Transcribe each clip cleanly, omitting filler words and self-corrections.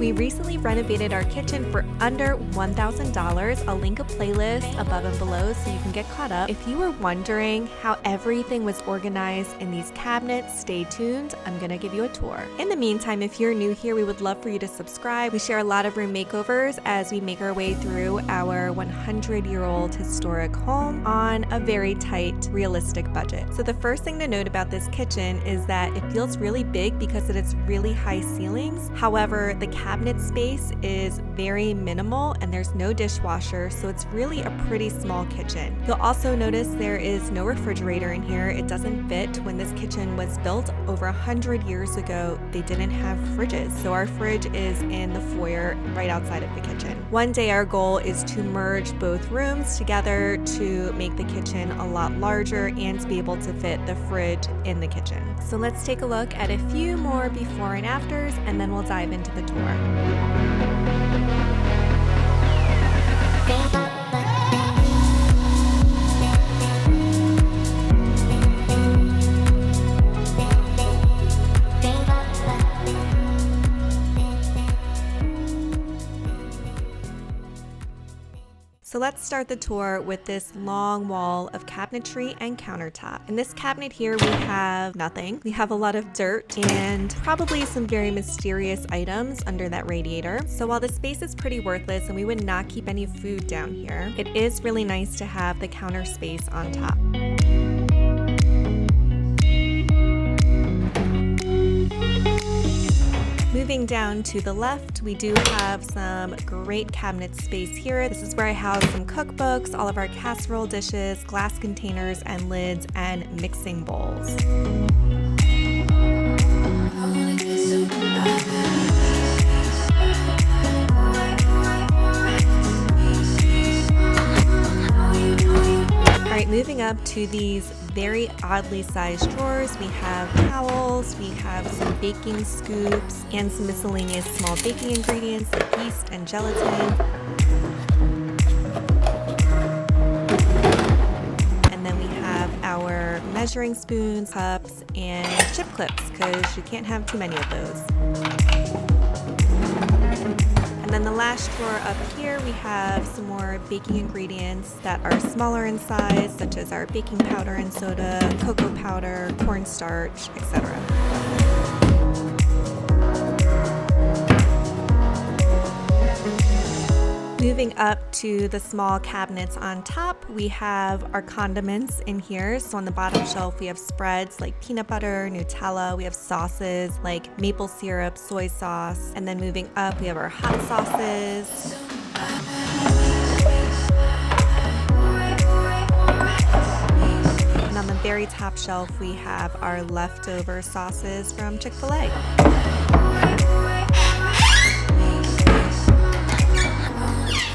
We recently renovated our kitchen for under $1,000. I'll link a playlist above and below so you can get caught up. If you were wondering how everything was organized in these cabinets, stay tuned. I'm gonna give you a tour. In the meantime, if you're new here, we would love for you to subscribe. We share a lot of room makeovers as we make our way through our 100-year-old historic home on a very tight, realistic budget. So the first thing to note about this kitchen is that it feels really big because of its really high ceilings. However, the cabinet space is very minimal and there's no dishwasher, so it's really a pretty small kitchen. You'll also notice there is no refrigerator in here. It doesn't fit. When this kitchen was built over 100 years ago, they didn't have fridges. So our fridge is in the foyer right outside of the kitchen. One day our goal is to merge both rooms together to make the kitchen a lot larger and to be able to fit the fridge in the kitchen. So let's take a look at a few more before and afters, and then we'll dive into the tour. So let's start the tour with this long wall of cabinetry and countertop. In this cabinet here, we have nothing. We have a lot of dirt and probably some very mysterious items under that radiator. So while the space is pretty worthless and we would not keep any food down here, it is really nice to have the counter space on top. Moving down to the left, we do have some great cabinet space here. This is where I house some cookbooks, all of our casserole dishes, glass containers and lids, and mixing bowls. Alright, moving up to these very oddly sized drawers. We have towels, we have some baking scoops, and some miscellaneous small baking ingredients like yeast and gelatin. And then we have our measuring spoons, cups, and chip clips, because you can't have too many of those. And then the last drawer up here, we have some more baking ingredients that are smaller in size, such as our baking powder and soda, cocoa powder, cornstarch, etc. Moving up to the small cabinets on top, we have our condiments in here. So on the bottom shelf, we have spreads like peanut butter, Nutella. We have sauces like maple syrup, soy sauce. And then moving up, we have our hot sauces. And on the very top shelf, we have our leftover sauces from Chick-fil-A.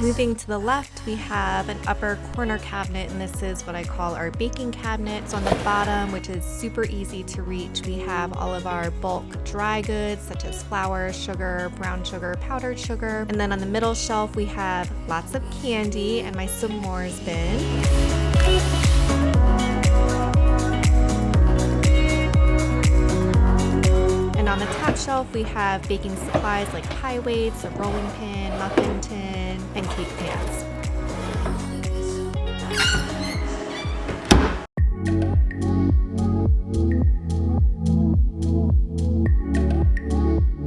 Moving to the left, we have an upper corner cabinet, and this is what I call our baking cabinet. So on the bottom, which is super easy to reach, we have all of our bulk dry goods, such as flour, sugar, brown sugar, powdered sugar. And then on the middle shelf, we have lots of candy and my s'mores bin. On the top shelf, we have baking supplies like pie weights, a rolling pin, muffin tin, and cake pans.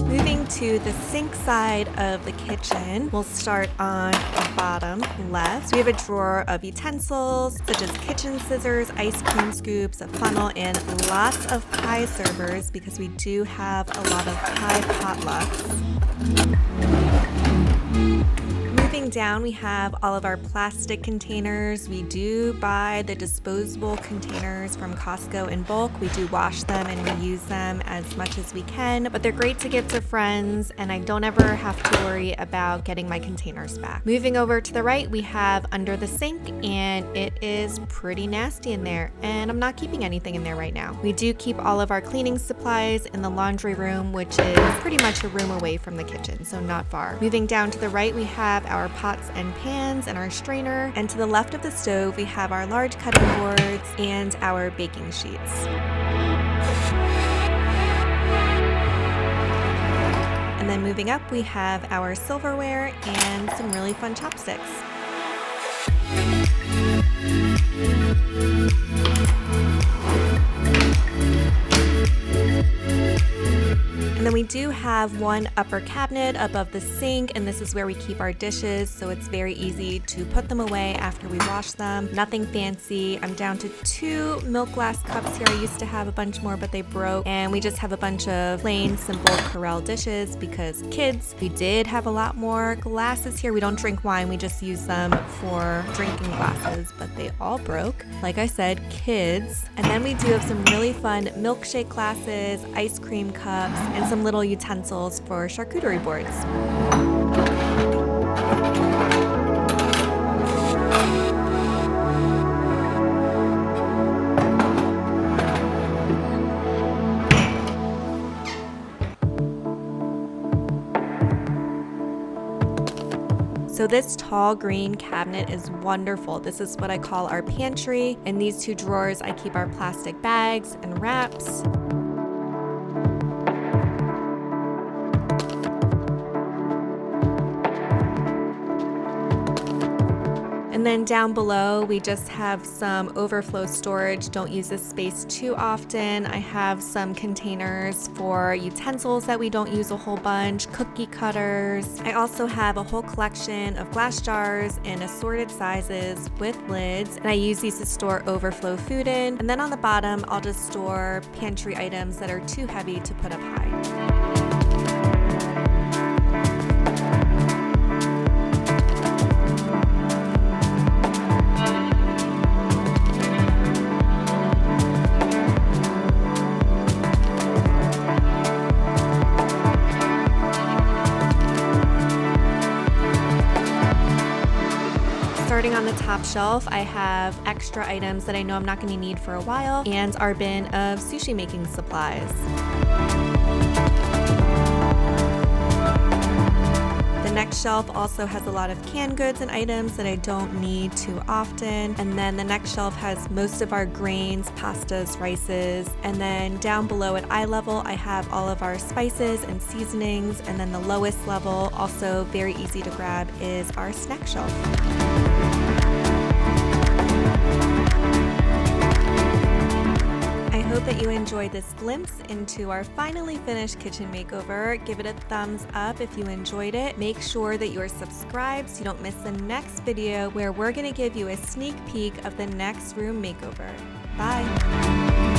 Moving to the sink side of the kitchen, we'll start on the bottom left. So we have a drawer of utensils such as kitchen scissors, ice cream scoops, a funnel, and lots of pie servers because we do have a lot of pie potlucks. Moving down, we have all of our plastic containers. We do buy the disposable containers from Costco in bulk. We do wash them and reuse them as much as we can, but they're great to give to friends, and I don't ever have to worry about getting my containers back. Moving over to the right, we have under the sink, and it is pretty nasty in there, and I'm not keeping anything in there right now. We do keep all of our cleaning supplies in the laundry room, which is pretty much a room away from the kitchen, so not far. Moving down to the right, we have our pots and pans and our strainer, and to the left of the stove we have our large cutting boards and our baking sheets. And then moving up, we have our silverware and some really fun chopsticks. And then we do have one upper cabinet above the sink, and this is where we keep our dishes, so it's very easy to put them away after we wash them. Nothing fancy. I'm down to 2 milk glass cups here. I used to have a bunch more, but they broke. And we just have a bunch of plain, simple Corelle dishes because kids. We did have a lot more glasses here. We don't drink wine. We just use them for drinking glasses, but they all broke. Like I said, kids. And then we do have some really fun milkshake glasses, ice cream cups, and some little utensils for charcuterie boards. So this tall green cabinet is wonderful. This is what I call our pantry. In these 2 drawers, I keep our plastic bags and wraps. And then down below, we just have some overflow storage. Don't use this space too often. I have some containers for utensils that we don't use a whole bunch, cookie cutters. I also have a whole collection of glass jars in assorted sizes with lids, and I use these to store overflow food in. And then on the bottom, I'll just store pantry items that are too heavy to put up high. Starting on the top shelf, I have extra items that I know I'm not going to need for a while, and our bin of sushi making supplies. The next shelf also has a lot of canned goods and items that I don't need too often. And then the next shelf has most of our grains, pastas, rices. And then down below at eye level, I have all of our spices and seasonings. And then the lowest level, also very easy to grab, is our snack shelf. I hope that you enjoyed this glimpse into our finally finished kitchen makeover. Give it a thumbs up if you enjoyed it. Make sure that you are subscribed so you don't miss the next video where we're going to give you a sneak peek of the next room makeover. Bye!